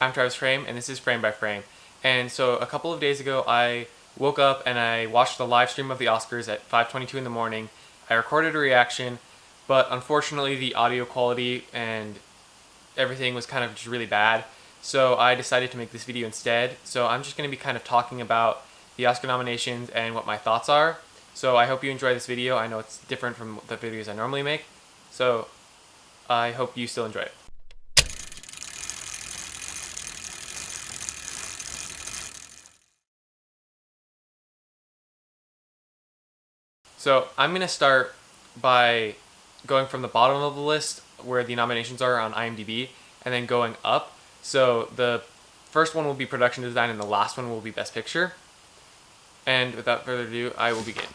After I Was Framed, and this is Frame by Frame. And so a couple of days ago, I woke up and I watched the live stream of the Oscars at 5:22 in the morning. I recorded a reaction, but unfortunately the audio quality and everything was kind of just really bad. So I decided to make this video instead. So I'm just going to be kind of talking about the Oscar nominations and what my thoughts are. So I hope you enjoy this video. I know it's different from the videos I normally make. So I hope you still enjoy it. So I'm going to start by going from the bottom of the list where the nominations are on IMDb and then going up. So the first one will be production design and the last one will be best picture. And without further ado, I will begin.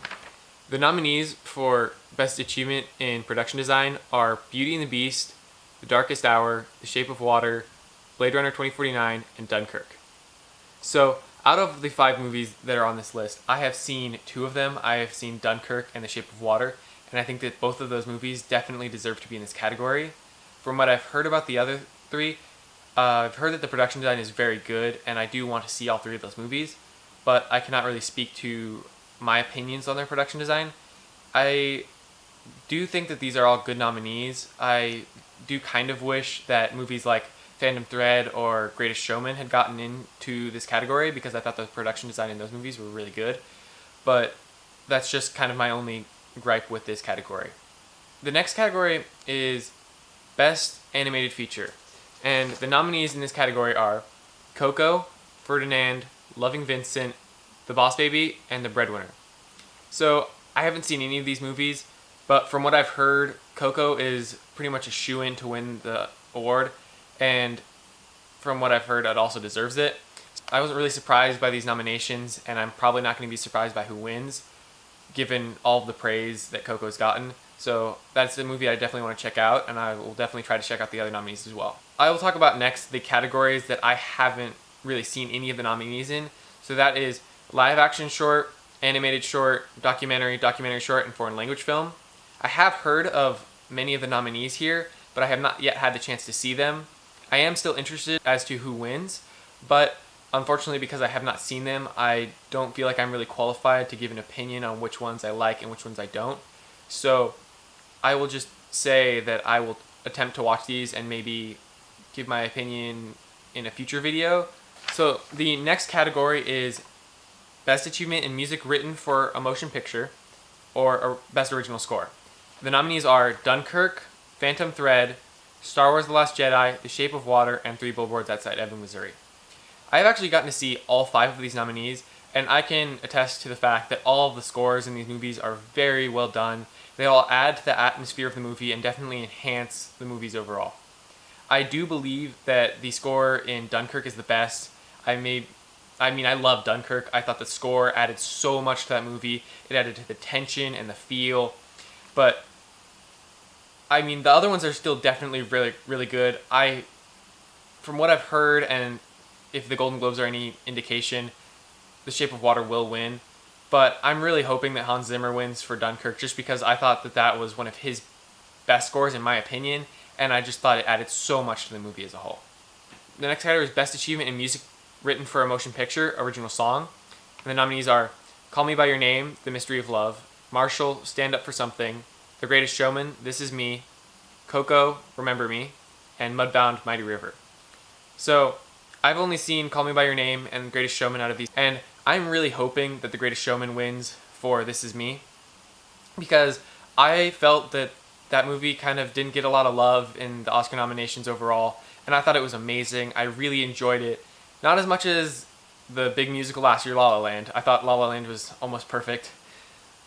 The nominees for best achievement in production design are Beauty and the Beast, The Darkest Hour, The Shape of Water, Blade Runner 2049, and Dunkirk. So out of the 5 movies that are on this list, I have seen 2 of them. I have seen Dunkirk and The Shape of Water, and I think that both of those movies definitely deserve to be in this category. From what I've heard about the other 3, I've heard that the production design is very good, and I do want to see all 3 of those movies, but I cannot really speak to my opinions on their production design. I do think that these are all good nominees. I do kind of wish that movies like Phantom Thread or Greatest Showman had gotten into this category because I thought the production design in those movies were really good. But that's just kind of my only gripe with this category. The next category is Best Animated Feature. And the nominees in this category are Coco, Ferdinand, Loving Vincent, The Boss Baby, and The Breadwinner. So I haven't seen any of these movies, but from what I've heard, Coco is pretty much a shoo-in to win the award, and from what I've heard, it also deserves it. I wasn't really surprised by these nominations, and I'm probably not going to be surprised by who wins, given all of the praise that Coco's gotten. So that's a movie I definitely want to check out, and I will definitely try to check out the other nominees as well. I will talk about next the categories that I haven't really seen any of the nominees in. So that is live action short, animated short, documentary, documentary short, and foreign language film. I have heard of many of the nominees here, but I have not yet had the chance to see them. I am still interested as to who wins, but unfortunately because I have not seen them, I don't feel like I'm really qualified to give an opinion on which ones I like and which ones I don't. So I will just say that I will attempt to watch these and maybe give my opinion in a future video. So the next category is Best Achievement in Music Written for a Motion Picture or Best Original Score. The nominees are Dunkirk, Phantom Thread, Star Wars The Last Jedi, The Shape of Water, and 3 Billboards Outside Ebbing, Missouri. I have actually gotten to see all 5 of these nominees, and I can attest to the fact that all of the scores in these movies are very well done. They all add to the atmosphere of the movie and definitely enhance the movies overall. I do believe that the score in Dunkirk is the best. I love Dunkirk. I thought the score added so much to that movie. It added to the tension and the feel. But the other ones are still definitely really, really good. From what I've heard, and if the Golden Globes are any indication, The Shape of Water will win. But I'm really hoping that Hans Zimmer wins for Dunkirk just because I thought that that was one of his best scores in my opinion, and I just thought it added so much to the movie as a whole. The next category is Best Achievement in Music Written for a Motion Picture, Original Song. And the nominees are Call Me By Your Name, The Mystery of Love, Marshall, Stand Up For Something, The Greatest Showman, This Is Me, Coco, Remember Me, and Mudbound, Mighty River. So I've only seen Call Me By Your Name and The Greatest Showman out of these, and I'm really hoping that The Greatest Showman wins for This Is Me, because I felt that that movie kind of didn't get a lot of love in the Oscar nominations overall, and I thought it was amazing. I really enjoyed it. Not as much as the big musical last year, La La Land. I thought La La Land was almost perfect,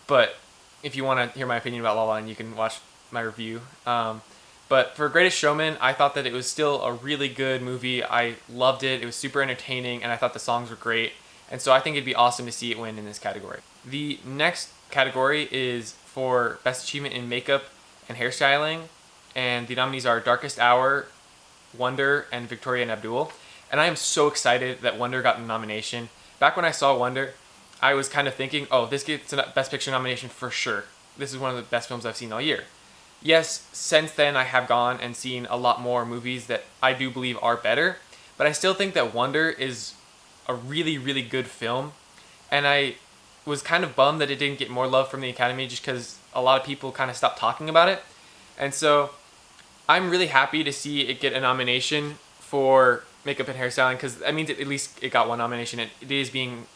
but if you want to hear my opinion about La La Land, you can watch my review. But for Greatest Showman, I thought that it was still a really good movie. I loved it. It was super entertaining, and I thought the songs were great. And so I think it'd be awesome to see it win in this category. The next category is for Best Achievement in Makeup and Hairstyling, and the nominees are Darkest Hour, Wonder, and Victoria and Abdul. And I am so excited that Wonder got the nomination. Back when I saw Wonder, I was kind of thinking, oh, this gets a Best Picture nomination for sure. This is one of the best films I've seen all year. Yes, since then I have gone and seen a lot more movies that I do believe are better, but I still think that Wonder is a really, really good film, and I was kind of bummed that it didn't get more love from the Academy just because a lot of people kind of stopped talking about it. And so I'm really happy to see it get a nomination for makeup and hairstyling, because that means at least it got one nomination and it is being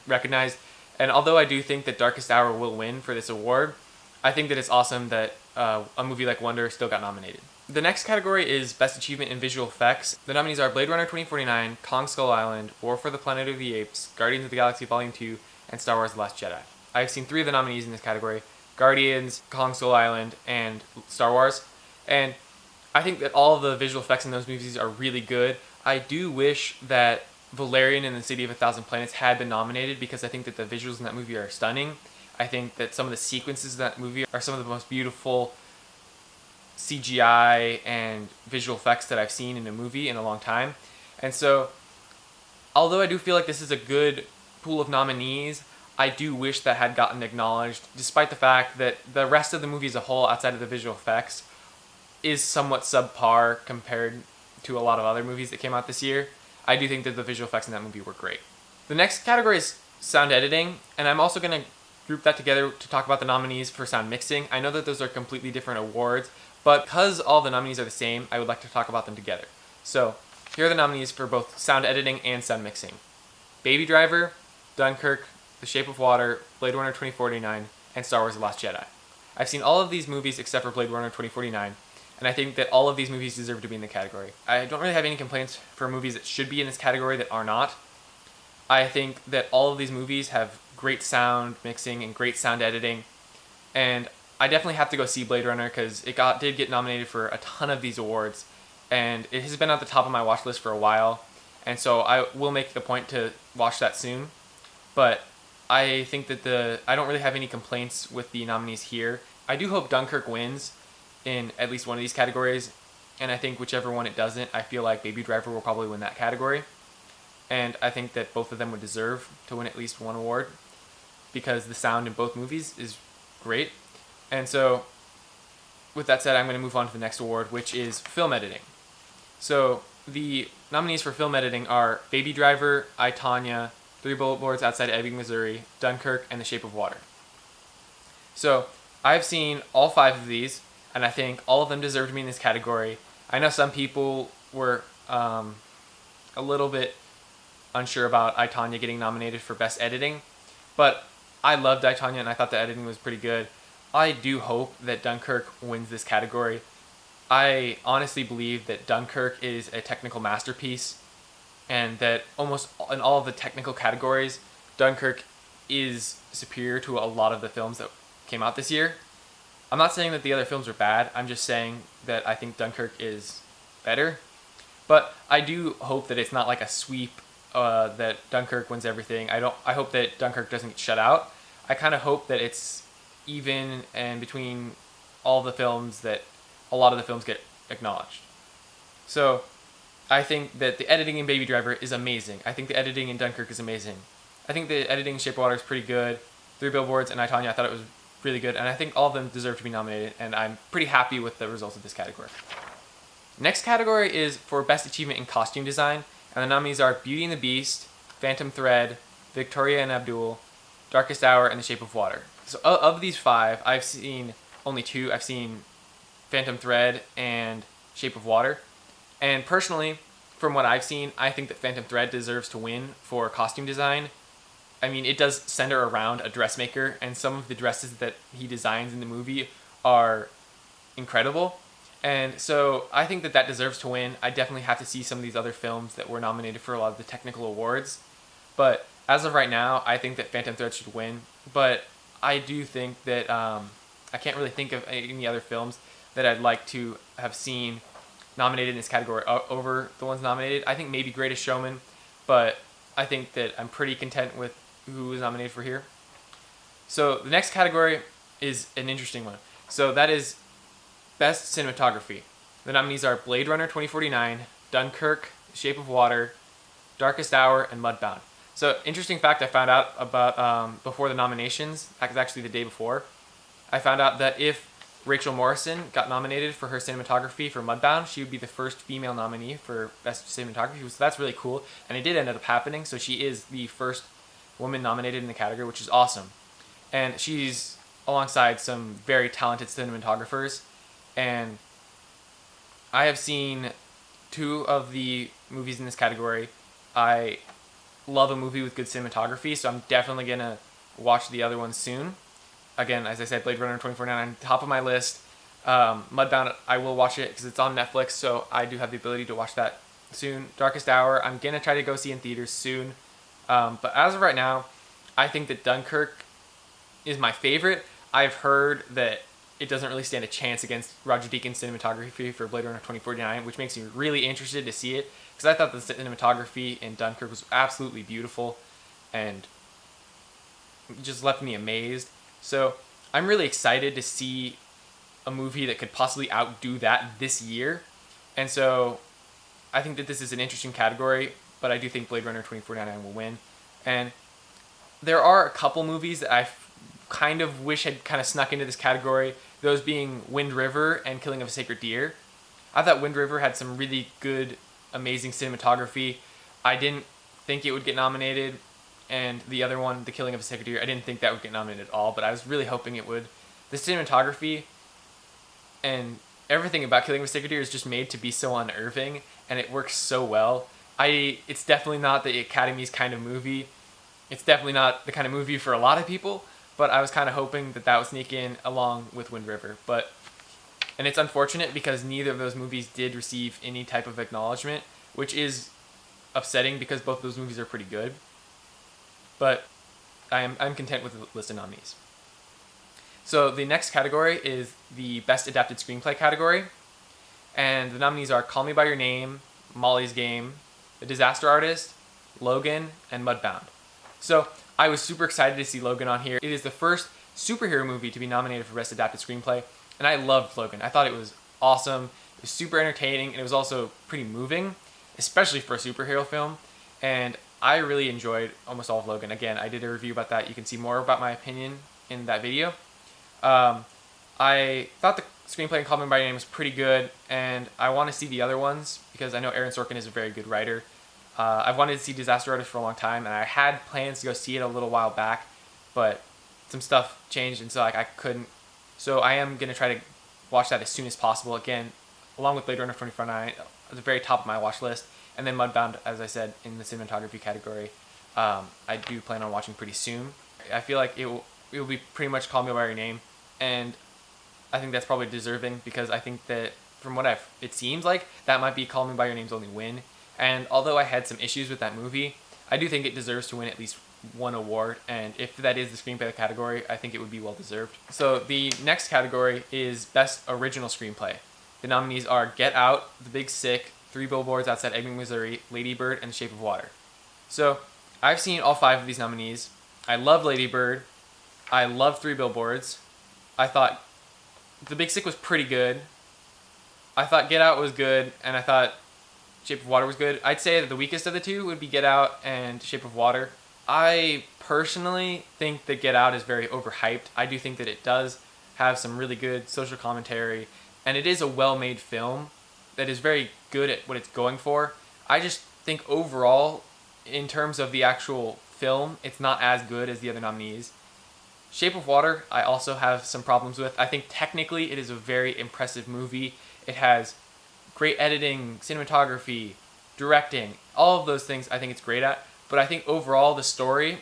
recognized. And although I do think that Darkest Hour will win for this award, I think that it's awesome that a movie like Wonder still got nominated. The next category is Best Achievement in Visual Effects. The nominees are Blade Runner 2049, Kong Skull Island, War for the Planet of the Apes, Guardians of the Galaxy Volume 2, and Star Wars The Last Jedi. I've seen 3 of the nominees in this category: Guardians, Kong Skull Island, and Star Wars. And I think that all of the visual effects in those movies are really good. I do wish that Valerian and the City of a Thousand Planets had been nominated, because I think that the visuals in that movie are stunning. I think that some of the sequences in that movie are some of the most beautiful CGI and visual effects that I've seen in a movie in a long time. And so, although I do feel like this is a good pool of nominees, I do wish that had gotten acknowledged, despite the fact that the rest of the movie as a whole, outside of the visual effects, is somewhat subpar compared to a lot of other movies that came out this year. I do think that the visual effects in that movie were great. The next category is sound editing, and I'm also going to group that together to talk about the nominees for sound mixing. I know that those are completely different awards, but because all the nominees are the same, I would like to talk about them together. So, here are the nominees for both sound editing and sound mixing: Baby Driver, Dunkirk, The Shape of Water, Blade Runner 2049, and Star Wars The Last Jedi. I've seen all of these movies except for Blade Runner 2049, and I think that all of these movies deserve to be in the category. I don't really have any complaints for movies that should be in this category that are not. I think that all of these movies have great sound mixing and great sound editing, and I definitely have to go see Blade Runner because it did get nominated for a ton of these awards, and it has been at the top of my watch list for a while, and so I will make the point to watch that soon. But I think that I don't really have any complaints with the nominees here. I do hope Dunkirk wins in at least one of these categories, and I think whichever one it doesn't, I feel like Baby Driver will probably win that category. And I think that both of them would deserve to win at least one award, because the sound in both movies is great. And so, with that said, I'm going to move on to the next award, which is film editing. So, the nominees for film editing are Baby Driver, I, Tonya, 3 Billboards Outside Ebbing, Missouri, Dunkirk, and The Shape of Water. So, I've seen all 5 of these, and I think all of them deserve to be in this category. I know some people were a little bit unsure about I, Tonya getting nominated for Best Editing, but I loved I, Tonya, and I thought the editing was pretty good. I do hope that Dunkirk wins this category. I honestly believe that Dunkirk is a technical masterpiece, and that almost in all of the technical categories, Dunkirk is superior to a lot of the films that came out this year. I'm not saying that the other films are bad, I'm just saying that I think Dunkirk is better. But I do hope that it's not like a sweep, that Dunkirk wins everything. I hope that Dunkirk doesn't get shut out. I kind of hope that it's even and between all the films, that a lot of the films get acknowledged. So I think that the editing in Baby Driver is amazing. I think the editing in Dunkirk is amazing. I think the editing in Shape of Water is pretty good. 3 Billboards and I, Tonya, I thought it was really good, and I think all of them deserve to be nominated, and I'm pretty happy with the results of this category. Next category is for Best Achievement in Costume Design, and the nominees are Beauty and the Beast, Phantom Thread, Victoria and Abdul, Darkest Hour, and The Shape of Water. So of these 5, I've seen only 2. I've seen Phantom Thread and Shape of Water. And personally, from what I've seen, I think that Phantom Thread deserves to win for costume design. I mean, it does center around a dressmaker, and some of the dresses that he designs in the movie are incredible. And so I think that deserves to win. I definitely have to see some of these other films that were nominated for a lot of the technical awards. But as of right now, I think that Phantom Thread should win. But I do think that I can't really think of any other films that I'd like to have seen nominated in this category over the ones nominated. I think maybe Greatest Showman, but I think that I'm pretty content with who was nominated for here. So the next category is an interesting one. So that is Best Cinematography. The nominees are Blade Runner 2049, Dunkirk, Shape of Water, Darkest Hour, and Mudbound. So, interesting fact I found out about before the nominations, actually the day before, I found out that if Rachel Morrison got nominated for her cinematography for Mudbound. She would be the first female nominee for Best Cinematography, so that's really cool. And it did end up happening, so she is the first woman nominated in the category, which is awesome. And she's alongside some very talented cinematographers. And I have seen 2 of the movies in this category. I love a movie with good cinematography, so I'm definitely going to watch the other ones soon. Again, as I said, Blade Runner 2049, top of my list. Mudbound, I will watch it because it's on Netflix, so I do have the ability to watch that soon. Darkest Hour, I'm going to try to go see in theaters soon. But as of right now, I think that Dunkirk is my favorite. I've heard that it doesn't really stand a chance against Roger Deakins' cinematography for Blade Runner 2049, which makes me really interested to see it, because I thought the cinematography in Dunkirk was absolutely beautiful and just left me amazed. So I'm really excited to see a movie that could possibly outdo that this year. And so I think that this is an interesting category, but I do think Blade Runner 2049 will win. And there are a couple movies that I kind of wish had kind of snuck into this category, those being Wind River and Killing of a Sacred Deer. I thought Wind River had some really good, amazing cinematography. I didn't think it would get nominated. And the other one, The Killing of a Sacred Deer, I didn't think that would get nominated at all, but I was really hoping it would. The cinematography and everything about Killing of a Sacred Deer is just made to be so unnerving, and it works so well. It's definitely not the Academy's kind of movie. It's definitely not the kind of movie for a lot of people, but I was kind of hoping that would sneak in along with Wind River. And it's unfortunate because neither of those movies did receive any type of acknowledgement, which is upsetting because both of those movies are pretty good. But I'm content with the list of nominees. So the next category is the Best Adapted Screenplay category. And the nominees are Call Me By Your Name, Molly's Game, The Disaster Artist, Logan, and Mudbound. So I was super excited to see Logan on here. It is the first superhero movie to be nominated for Best Adapted Screenplay. And I loved Logan. I thought it was awesome. It was super entertaining, and it was also pretty moving, especially for a superhero film. And I really enjoyed almost all of Logan. Again, I did a review about that. You can see more about my opinion in that video. I thought the screenplay in Call Me By Your Name was pretty good, and I want to see the other ones because I know Aaron Sorkin is a very good writer. I've wanted to see Disaster Artist for a long time, and I had plans to go see it a little while back, but some stuff changed, and so I couldn't. So I am going to try to watch that as soon as possible. Again, along with Blade Runner 2049, at the very top of my watch list. And then Mudbound, as I said, in the cinematography category, I do plan on watching pretty soon. I feel like it will be pretty much Call Me By Your Name, and I think that's probably deserving because I think that from what it seems like, that might be Call Me By Your Name's only win. And although I had some issues with that movie, I do think it deserves to win at least one award, and if that is the screenplay category, I think it would be well deserved. So the next category is Best Original Screenplay. The nominees are Get Out, The Big Sick, 3 Billboards Outside Ebbing, Missouri, Lady Bird, and The Shape of Water. So I've seen all 5 of these nominees. I love Lady Bird. I love 3 Billboards. I thought The Big Sick was pretty good. I thought Get Out was good, and I thought Shape of Water was good. I'd say that the weakest of the 2 would be Get Out and Shape of Water. I personally think that Get Out is very overhyped. I do think that it does have some really good social commentary, and it is a well-made film that is very good at what it's going for. I just think overall, in terms of the actual film, it's not as good as the other nominees. Shape of Water, I also have some problems with. I think technically it is a very impressive movie. It has great editing, cinematography, directing, all of those things I think it's great at. But I think overall the story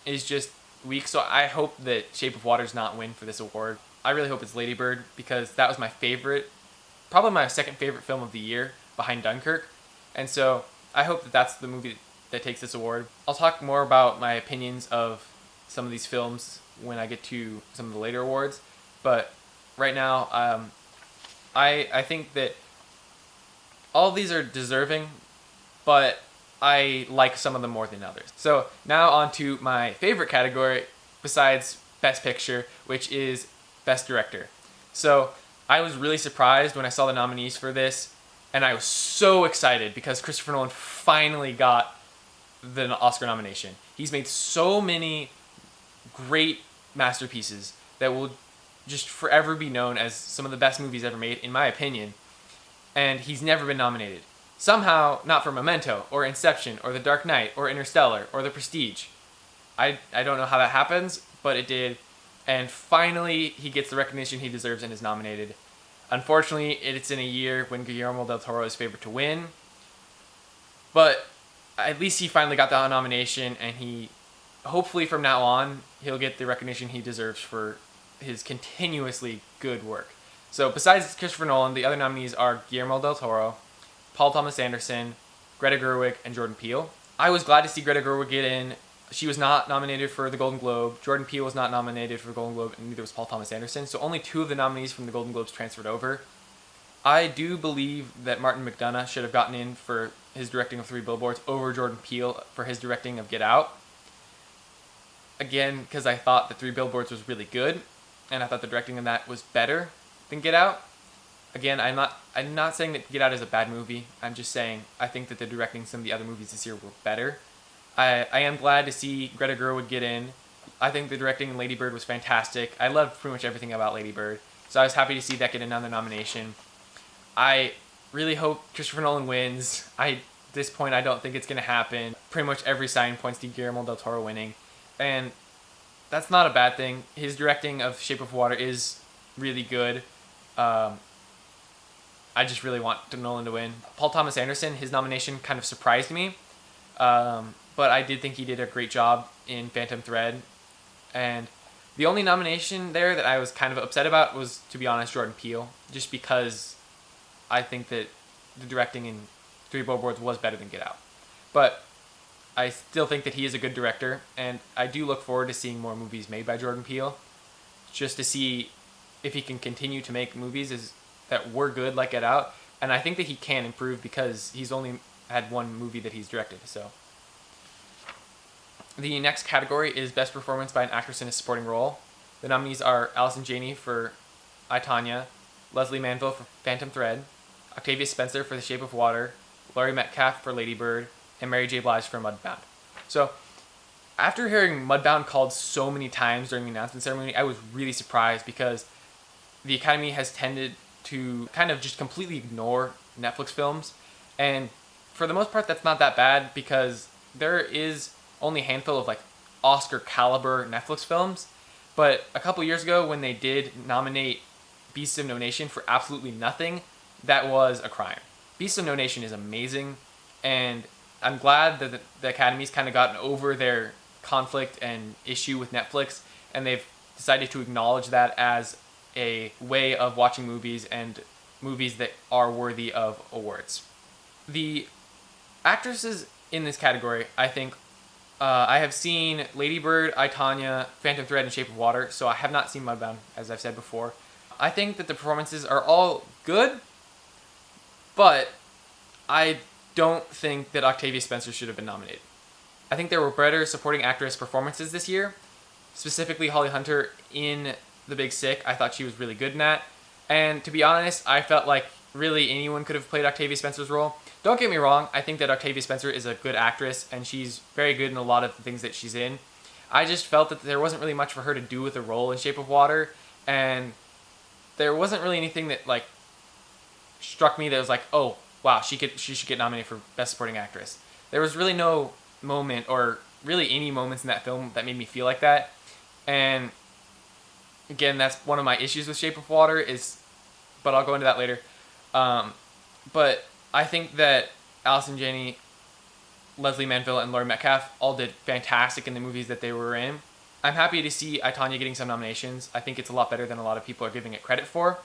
is just weak, so I hope that Shape of Water does not win for this award. I really hope it's Lady Bird because that was my favorite, probably my second favorite film of the year behind Dunkirk. And so I hope that that's the movie that takes this award. I'll talk more about my opinions of some of these films when I get to some of the later awards. But right now, I think that all of these are deserving, but I like some of them more than others. So now on to my favorite category besides Best Picture, which is Best Director. So I was really surprised when I saw the nominees for this, and I was so excited because Christopher Nolan finally got the Oscar nomination. He's made so many great masterpieces that will just forever be known as some of the best movies ever made, in my opinion, and he's never been nominated. Somehow, not for Memento, or Inception, or The Dark Knight, or Interstellar, or The Prestige. I don't know how that happens, but it did. And finally, he gets the recognition he deserves and is nominated. Unfortunately, it's in a year when Guillermo del Toro is favored to win. But at least he finally got the nomination, and he, hopefully from now on, he'll get the recognition he deserves for his continuously good work. So besides Christopher Nolan, the other nominees are Guillermo del Toro, Paul Thomas Anderson, Greta Gerwig, and Jordan Peele. I was glad to see Greta Gerwig get in. She was not nominated for the Golden Globe. Jordan Peele was not nominated for the Golden Globe, and neither was Paul Thomas Anderson. So only 2 of the nominees from the Golden Globes transferred over. I do believe that Martin McDonagh should have gotten in for his directing of 3 Billboards over Jordan Peele for his directing of Get Out. Again, because I thought that 3 Billboards was really good, and I thought the directing of that was better than Get Out. Again, I'm not saying that Get Out is a bad movie. I'm just saying I think that the directing of some of the other movies this year were better. I am glad to see Greta Gerwig get in. I think the directing in Lady Bird was fantastic. I loved pretty much everything about Lady Bird, so I was happy to see that get another nomination. I really hope Christopher Nolan wins. At this point, I don't think it's going to happen. Pretty much every sign points to Guillermo del Toro winning, and that's not a bad thing. His directing of Shape of Water is really good. I just really want Nolan to win. Paul Thomas Anderson, his nomination kind of surprised me. But I did think he did a great job in Phantom Thread. And the only nomination there that I was kind of upset about was, to be honest, Jordan Peele. Just because I think that the directing in 3 Billboards was better than Get Out. But I still think that he is a good director. And I do look forward to seeing more movies made by Jordan Peele. Just to see if he can continue to make movies that were good like Get Out. And I think that he can improve because he's only had 1 movie that he's directed. So the next category is Best Performance by an Actress in a Supporting Role. The nominees are Allison Janney for I, Tonya, Leslie Manville for Phantom Thread, Octavia Spencer for The Shape of Water, Laurie Metcalf for Lady Bird, and Mary J. Blige for Mudbound. So after hearing Mudbound called so many times during the announcement ceremony, I was really surprised because the Academy has tended to kind of just completely ignore Netflix films. And for the most part, that's not that bad because there is only a handful of like Oscar caliber Netflix films. But a couple years ago when they did nominate Beasts of No Nation for absolutely nothing, that was a crime. Beasts of No Nation is amazing, and I'm glad that the Academy's kind of gotten over their conflict and issue with Netflix, and they've decided to acknowledge that as a way of watching movies and movies that are worthy of awards. The actresses in this category, I think, I have seen Lady Bird, I, Tonya, Phantom Thread, and Shape of Water, so I have not seen Mudbound, as I've said before. I think that the performances are all good, but I don't think that Octavia Spencer should have been nominated. I think there were better supporting actress performances this year, specifically Holly Hunter in The Big Sick. I thought she was really good in that. And to be honest, I felt like really anyone could have played Octavia Spencer's role. Don't get me wrong, I think that Octavia Spencer is a good actress, and she's very good in a lot of the things that she's in. I just felt that there wasn't really much for her to do with the role in Shape of Water, and there wasn't really anything that like struck me that was like, oh, wow, she should get nominated for Best Supporting Actress. There was really no moment, or really any moments in that film that made me feel like that. And again, that's one of my issues with Shape of Water but I'll go into that later. But I think that Allison Janney, Leslie Manville, and Laurie Metcalf all did fantastic in the movies that they were in. I'm happy to see I, Tonya getting some nominations. I think it's a lot better than a lot of people are giving it credit for.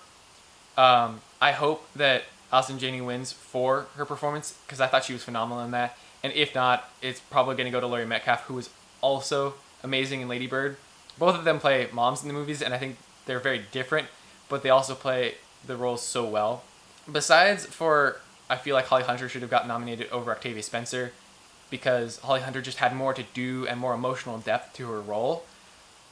I hope that Allison Janney wins for her performance because I thought she was phenomenal in that. And if not, it's probably going to go to Laurie Metcalf, who is also amazing in Lady Bird. Both of them play moms in the movies, and I think they're very different, but they also play the roles so well. Besides I feel like Holly Hunter should have gotten nominated over Octavia Spencer because Holly Hunter just had more to do and more emotional depth to her role.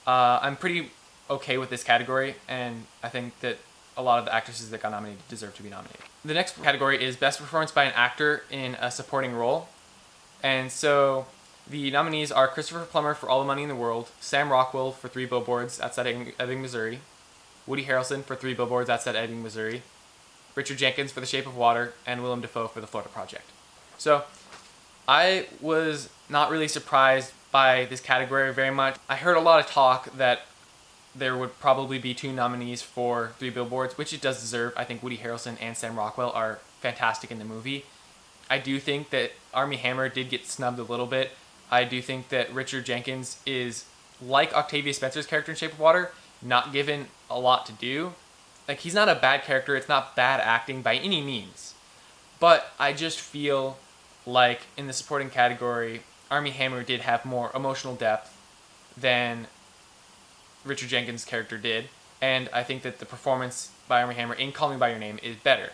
I'm pretty okay with this category, and I think that a lot of the actresses that got nominated deserve to be nominated. The next category is Best Performance by an Actor in a Supporting Role. And so the nominees are Christopher Plummer for All the Money in the World, Sam Rockwell for 3 Billboards Outside Ebbing, Missouri, Woody Harrelson for Three Billboards Outside Ebbing, Missouri, Richard Jenkins for The Shape of Water, and Willem Dafoe for The Florida Project. So I was not really surprised by this category very much. I heard a lot of talk that there would probably be 2 nominees for Three Billboards, which it does deserve. I think Woody Harrelson and Sam Rockwell are fantastic in the movie. I do think that Armie Hammer did get snubbed a little bit. I do think that Richard Jenkins is, like Octavia Spencer's character in Shape of Water, not given a lot to do. Like, he's not a bad character, it's not bad acting by any means. But I just feel like in the supporting category, Armie Hammer did have more emotional depth than Richard Jenkins' character did, and I think that the performance by Armie Hammer in Call Me By Your Name is better.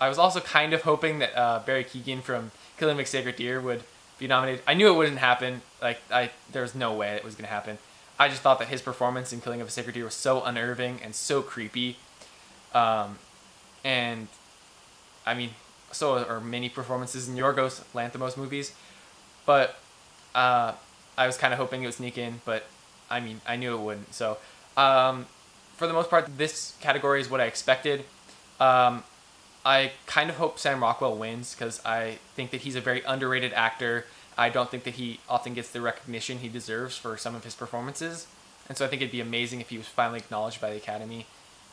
I was also kind of hoping that Barry Keoghan from Killing of a Sacred Deer would be nominated. I knew it wouldn't happen. There was no way it was going to happen. I just thought that his performance in Killing of a Sacred Deer was so unnerving and so creepy. And, I mean, so are many performances in Yorgos Lanthimos movies. But I was kind of hoping it would sneak in, but I mean, I knew it wouldn't. So, for the most part, this category is what I expected. I kind of hope Sam Rockwell wins because I think that he's a very underrated actor. I don't think that he often gets the recognition he deserves for some of his performances. And so I think it'd be amazing if he was finally acknowledged by the Academy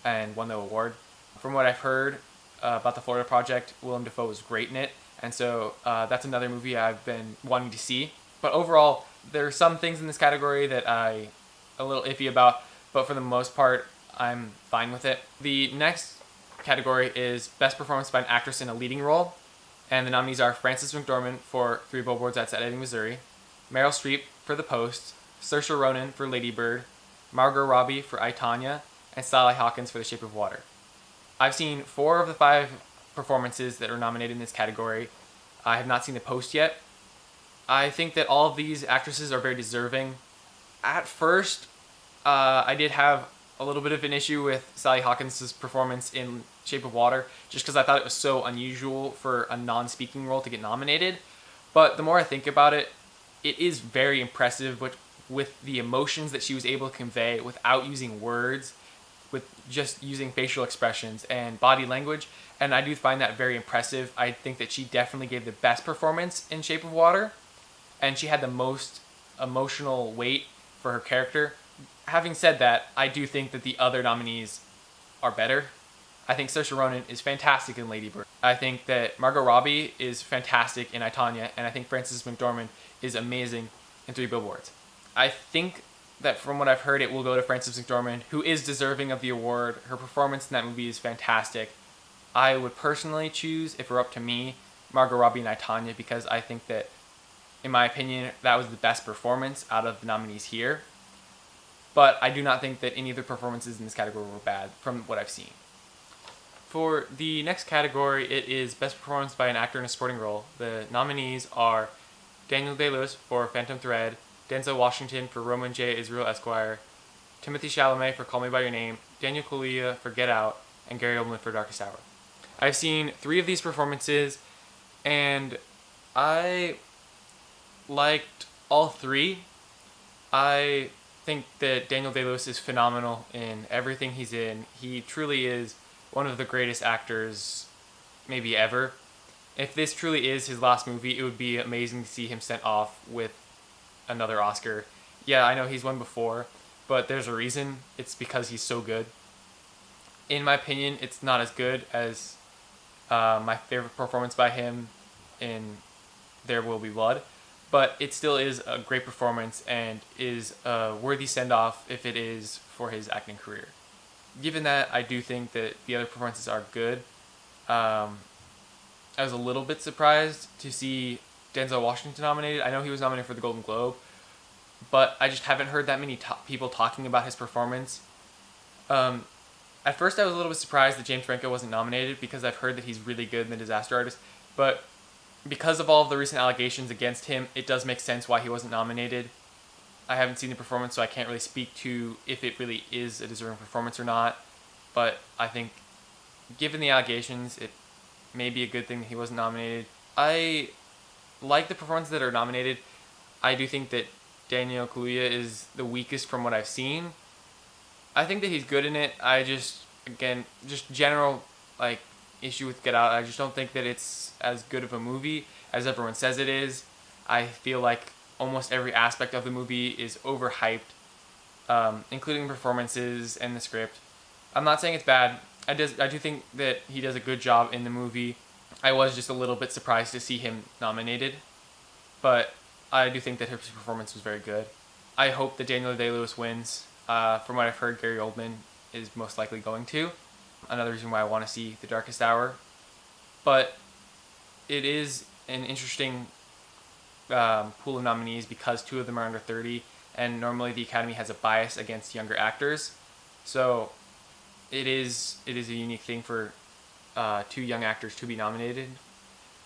and won the award. From what I've heard about The Florida Project, Willem Dafoe was great in it. And so that's another movie I've been wanting to see. But overall, there are some things in this category that I'm a little iffy about, but for the most part, I'm fine with it. The next category is Best Performance by an Actress in a Leading Role, and the nominees are Frances McDormand for Three Billboards Outside Ebbing, Missouri, Meryl Streep for The Post, Saoirse Ronan for Lady Bird, Margot Robbie for I, Tonya, and Sally Hawkins for The Shape of Water. I've seen 4 of the 5 performances that are nominated in this category. I have not seen The Post yet. I think that all of these actresses are very deserving. At first, I did have a little bit of an issue with Sally Hawkins' performance in Shape of Water, just because I thought it was so unusual for a non-speaking role to get nominated. But the more I think about it, it is very impressive with the emotions that she was able to convey without using words, with just using facial expressions and body language, and I do find that very impressive. I think that she definitely gave the best performance in Shape of Water, and she had the most emotional weight for her character. Having said that, I do think that the other nominees are better. I think Saoirse Ronan is fantastic in Lady Bird. I think that Margot Robbie is fantastic in I, Tonya, and I think Frances McDormand is amazing in Three Billboards. I think that from what I've heard, it will go to Frances McDormand, who is deserving of the award. Her performance in that movie is fantastic. I would personally choose, if it were up to me, Margot Robbie and I, Tonya, because I think that, in my opinion, that was the best performance out of the nominees here. But I do not think that any of the performances in this category were bad from what I've seen. For the next category, it is Best Performance by an Actor in a Supporting Role. The nominees are Daniel Day-Lewis for Phantom Thread, Denzel Washington for Roman J. Israel Esquire, Timothée Chalamet for Call Me By Your Name, Daniel Kaluuya for Get Out, and Gary Oldman for Darkest Hour. I've seen 3 of these performances, and I liked all 3. I think that Daniel Day-Lewis is phenomenal in everything he's in. He truly is one of the greatest actors maybe ever. If this truly is his last movie, it would be amazing to see him sent off with another Oscar. Yeah, I know he's won before, but there's a reason. It's because he's so good. In my opinion, it's not as good as my favorite performance by him in There Will Be Blood, but it still is a great performance and is a worthy send-off if it is for his acting career. Given that, I do think that the other performances are good. I was a little bit surprised to see Denzel Washington nominated. I know he was nominated for the Golden Globe, but I just haven't heard that many people talking about his performance. At first, I was a little bit surprised that James Franco wasn't nominated because I've heard that he's really good in The Disaster Artist, but because of all of the recent allegations against him, it does make sense why he wasn't nominated. I haven't seen the performance, so I can't really speak to if it really is a deserving performance or not, but I think given the allegations, it may be a good thing that he wasn't nominated. I like the performances that are nominated. I do think that Daniel Kaluuya is the weakest from what I've seen. I think that he's good in it. I just, again, just general like issue with Get Out. I just don't think that it's as good of a movie as everyone says it is. I feel like almost every aspect of the movie is overhyped, including performances and the script. I'm not saying it's bad. I do think that he does a good job in the movie. I was just a little bit surprised to see him nominated, but I do think that his performance was very good. I hope that Daniel Day-Lewis wins. From what I've heard, Gary Oldman is most likely going to. Another reason why I want to see The Darkest Hour. But it is an interesting pool of nominees because 2 of them are under 30, and normally the Academy has a bias against younger actors. So it is a unique thing for 2 young actors to be nominated.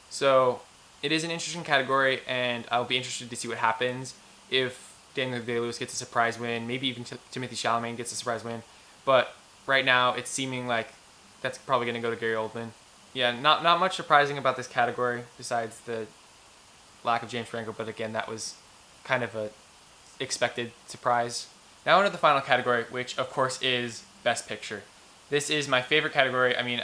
So it is an interesting category, and I'll be interested to see what happens if Daniel Day-Lewis gets a surprise win, maybe even Timothy Chalamet gets a surprise win. But right now, it's seeming like that's probably going to go to Gary Oldman. Yeah, not much surprising about this category besides the lack of James Franco, but again, that was kind of a expected surprise. Now into the final category, which of course is Best Picture. This is my favorite category. I mean,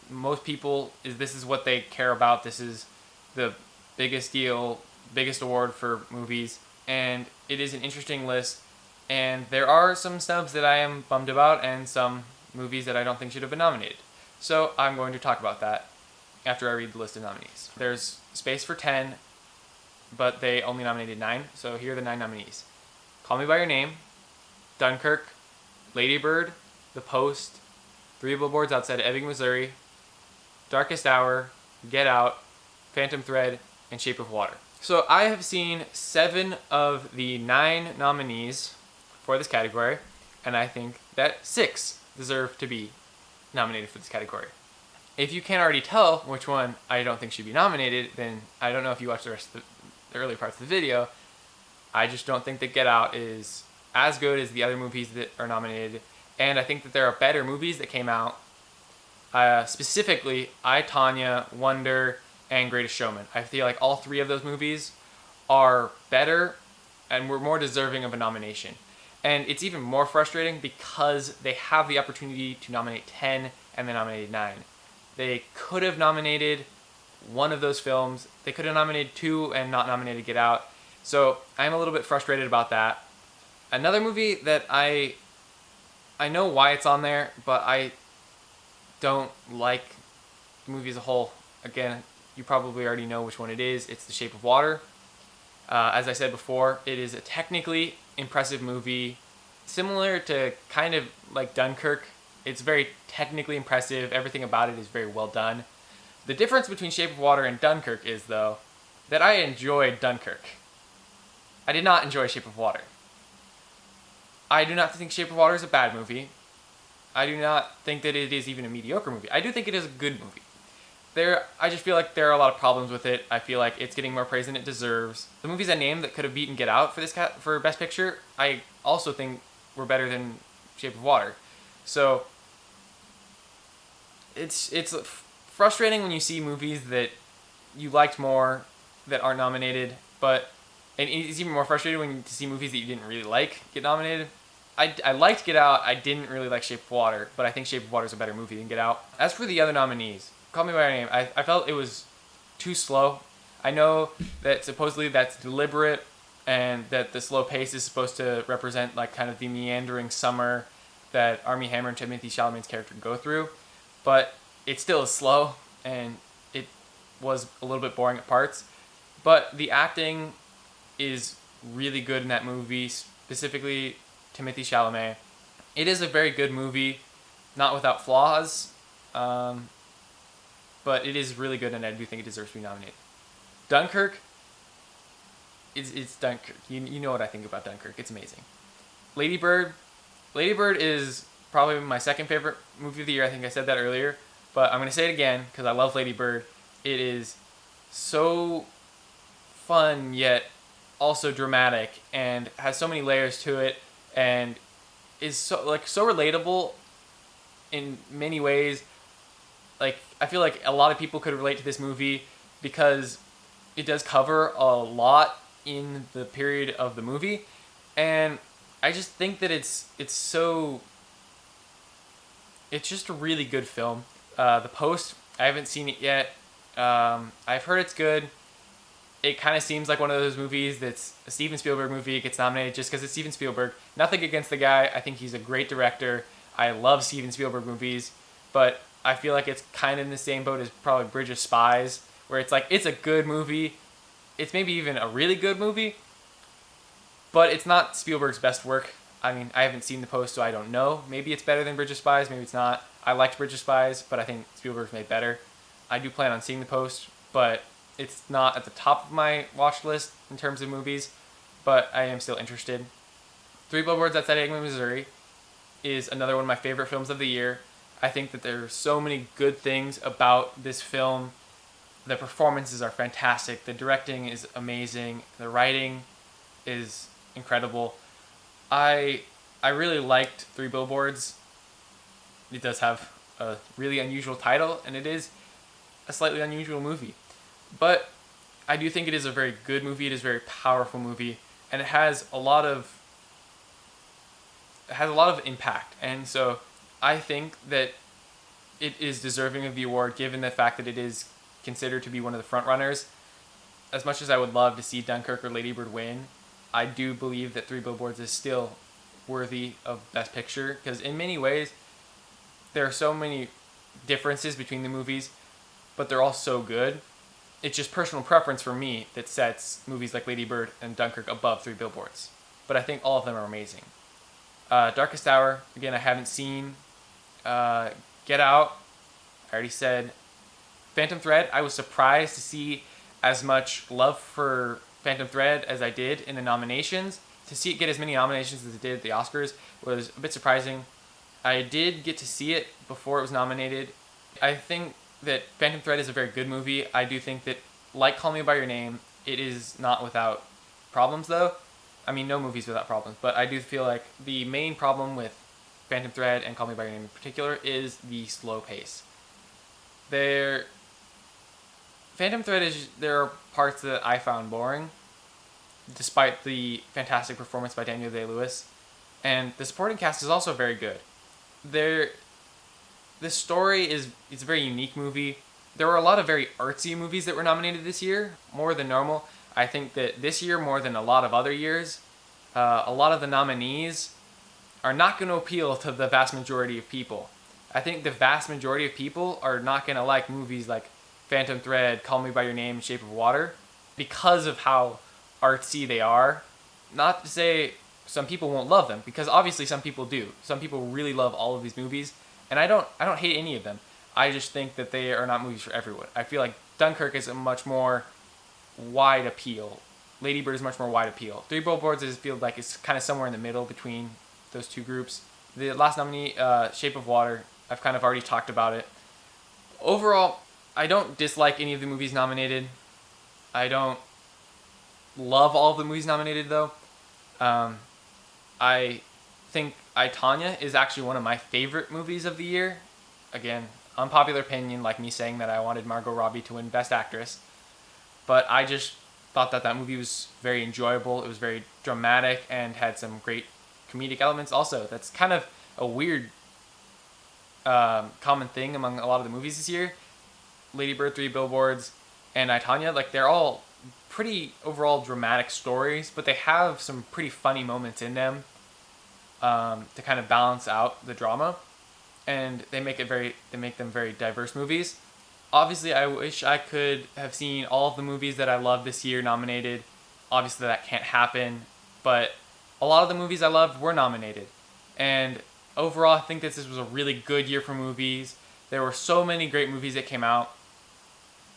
most people, this is what they care about. This is the biggest deal, biggest award for movies, and it is an interesting list. And there are some snubs that I am bummed about, and some movies that I don't think should have been nominated. So I'm going to talk about that after I read the list of nominees. There's space for 10, but they only nominated 9. So here are the 9 nominees: Call Me by Your Name, Dunkirk, Lady Bird, The Post, 3 Billboards Outside of Ebbing, Missouri, Darkest Hour, Get Out, Phantom Thread, and Shape of Water. So I have seen 7 of the 9 nominees for this category, and I think that 6 deserve to be nominated for this category. If you can't already tell which one I don't think should be nominated, then I don't know if you watched the rest of the early parts of the video. I just don't think that Get Out is as good as the other movies that are nominated, and I think that there are better movies that came out. Specifically, I, Tonya, Wonder, and Greatest Showman. I feel like all 3 of those movies are better and were more deserving of a nomination. And it's even more frustrating because they have the opportunity to nominate 10 and they nominated 9. They could have nominated one of those films. They could have nominated 2 and not nominated Get Out. So I'm a little bit frustrated about that. Another movie that I know why it's on there, but I don't like the movie as a whole. Again, you probably already know which one it is. It's The Shape of Water. As I said before, it is a technically impressive movie, similar to kind of like Dunkirk. It's very technically impressive. Everything about it is very well done. The difference between Shape of Water and Dunkirk is, though, that I enjoyed Dunkirk. I did not enjoy Shape of Water. I do not think Shape of Water is a bad movie. I do not think that it is even a mediocre movie. I do think it is a good movie. I just feel like there are a lot of problems with it. I feel like it's getting more praise than it deserves. The movies I named that could have beaten Get Out for Best Picture, I also think were better than Shape of Water. So it's frustrating when you see movies that you liked more that aren't nominated, and it's even more frustrating when you see movies that you didn't really like get nominated. I liked Get Out. I didn't really like Shape of Water, but I think Shape of Water is a better movie than Get Out. As for the other nominees, Call Me by Your Name, I felt it was too slow. I know that supposedly that's deliberate, and that the slow pace is supposed to represent like kind of the meandering summer that Armie Hammer and Timothy Chalamet's character go through, but it still is slow, and it was a little bit boring at parts. But the acting is really good in that movie, specifically Timothy Chalamet. It is a very good movie, not without flaws, but it is really good, and I do think it deserves to be nominated. Dunkirk, it's Dunkirk. You know what I think about Dunkirk. It's amazing. Lady Bird is probably my second favorite movie of the year. I think I said that earlier, but I'm going to say it again because I love Lady Bird. It is so fun yet also dramatic and has so many layers to it, and is so relatable in many ways. Like, I feel like a lot of people could relate to this movie because it does cover a lot in the period of the movie, and I just think that it's just a really good film. The Post, I haven't seen it yet. I've heard it's good. It kind of seems like one of those movies that's a Steven Spielberg movie. It gets nominated just because it's Steven Spielberg. Nothing against the guy. I think he's a great director. I love Steven Spielberg movies, but I feel like it's kind of in the same boat as probably Bridge of Spies, where it's like it's a good movie. It's maybe even a really good movie, but it's not Spielberg's best work. I mean, I haven't seen The Post, so I don't know. Maybe it's better than Bridge of Spies. Maybe it's not. I liked Bridge of Spies, but I think Spielberg's made better. I do plan on seeing The Post, but it's not at the top of my watch list in terms of movies, but I am still interested. Three Billboards Outside Ebbing, Missouri is another one of my favorite films of the year. I think that there are so many good things about this film. The performances are fantastic. The directing is amazing. The writing is incredible. I really liked Three Billboards. It does have a really unusual title, and it is a slightly unusual movie. But I do think it is a very good movie. It is a very powerful movie, and it has a lot of impact. And so I think that it is deserving of the award, given the fact that it is considered to be one of the front runners. As much as I would love to see Dunkirk or Lady Bird win, I do believe that Three Billboards is still worthy of Best Picture, because in many ways there are so many differences between the movies, but they're all so good. It's just personal preference for me that sets movies like Lady Bird and Dunkirk above Three Billboards. But I think all of them are amazing. Darkest Hour, again, I haven't seen. Get Out, I already said. Phantom Thread, I was surprised to see as much love for Phantom Thread as I did in the nominations. To see it get as many nominations as it did at the Oscars was a bit surprising. I did get to see it before it was nominated. I think that Phantom Thread is a very good movie. I do think that, like Call Me By Your Name, it is not without problems, though. I mean, no movie's without problems, but I do feel like the main problem with Phantom Thread and Call Me By Your Name in particular is the slow pace. There are parts that I found boring, despite the fantastic performance by Daniel Day-Lewis, and the supporting cast is also very good. This story is a very unique movie. There were a lot of very artsy movies that were nominated this year, more than normal. I think that this year, more than a lot of other years, a lot of the nominees are not going to appeal to the vast majority of people. I think the vast majority of people are not going to like movies like Phantom Thread, Call Me By Your Name, Shape of Water, because of how artsy they are. Not to say some people won't love them, because obviously some people do. Some people really love all of these movies, and I don't hate any of them. I just think that they are not movies for everyone. I feel like Dunkirk is a much more wide appeal. Lady Bird is much more wide appeal. Three Billboards is feel like it's kind of somewhere in the middle between those two groups. The last nominee, Shape of Water, I've kind of already talked about it. Overall, I don't dislike any of the movies nominated. I don't love all of the movies nominated, though. I think I, Tonya is actually one of my favorite movies of the year. Again, unpopular opinion, like me saying that I wanted Margot Robbie to win Best Actress. But I just thought that movie was very enjoyable. It was very dramatic and had some great comedic elements also. That's kind of a weird common thing among a lot of the movies this year. Lady Bird, Three Billboards, and I, Tonya, like they're all pretty overall dramatic stories, but they have some pretty funny moments in them to kind of balance out the drama, and they make them very diverse movies. Obviously, I wish I could have seen all of the movies that I love this year nominated. Obviously, that can't happen, but a lot of the movies I loved were nominated. And overall, I think this was a really good year for movies. There were so many great movies that came out.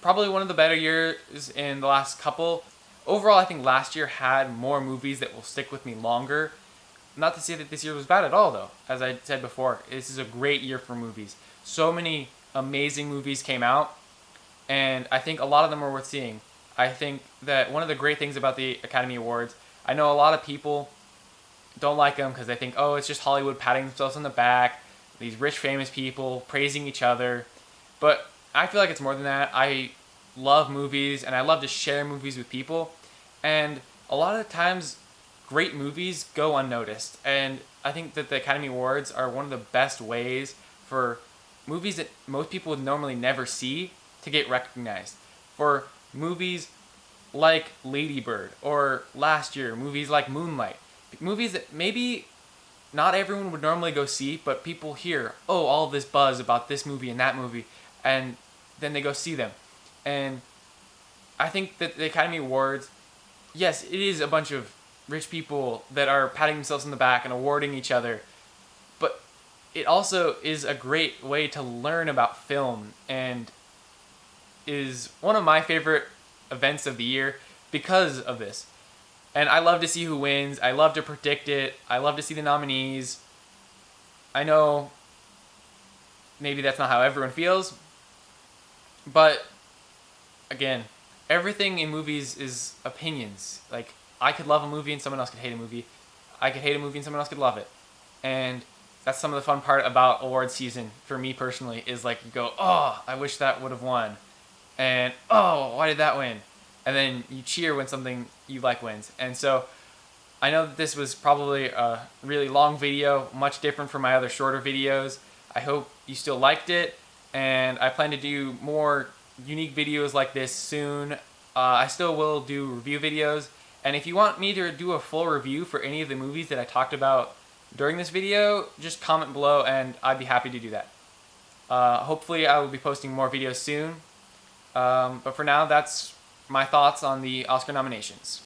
Probably one of the better years in the last couple. Overall, I think last year had more movies that will stick with me longer. Not to say that this year was bad at all, though. As I said before, this is a great year for movies. So many amazing movies came out, and I think a lot of them are worth seeing. I think that one of the great things about the Academy Awards, I know a lot of people don't like them because they think, oh, it's just Hollywood patting themselves on the back, these rich famous people praising each other. But I feel like it's more than that. I love movies, and I love to share movies with people, and a lot of the times great movies go unnoticed. And I think that the Academy Awards are one of the best ways for movies that most people would normally never see to get recognized. For movies like Lady Bird, or last year, movies like Moonlight. Movies that maybe not everyone would normally go see, but people hear, oh, all this buzz about this movie and that movie, and then they go see them. And I think that the Academy Awards, yes, it is a bunch of rich people that are patting themselves on the back and awarding each other, but it also is a great way to learn about film, and is one of my favorite events of the year because of this. And I love to see who wins. I love to predict it. I love to see the nominees. I know maybe that's not how everyone feels, but again, everything in movies is opinions. Like, I could love a movie and someone else could hate a movie. I could hate a movie and someone else could love it. And that's some of the fun part about award season for me personally, is like, you go, oh, I wish that would have won. And, oh, why did that win? And then you cheer when something you like wins. And so I know that this was probably a really long video, much different from my other shorter videos. I hope you still liked it, and I plan to do more unique videos like this soon. I still will do review videos, and if you want me to do a full review for any of the movies that I talked about during this video, just comment below and I'd be happy to do that. Hopefully I will be posting more videos soon, but for now, that's my thoughts on the Oscar nominations.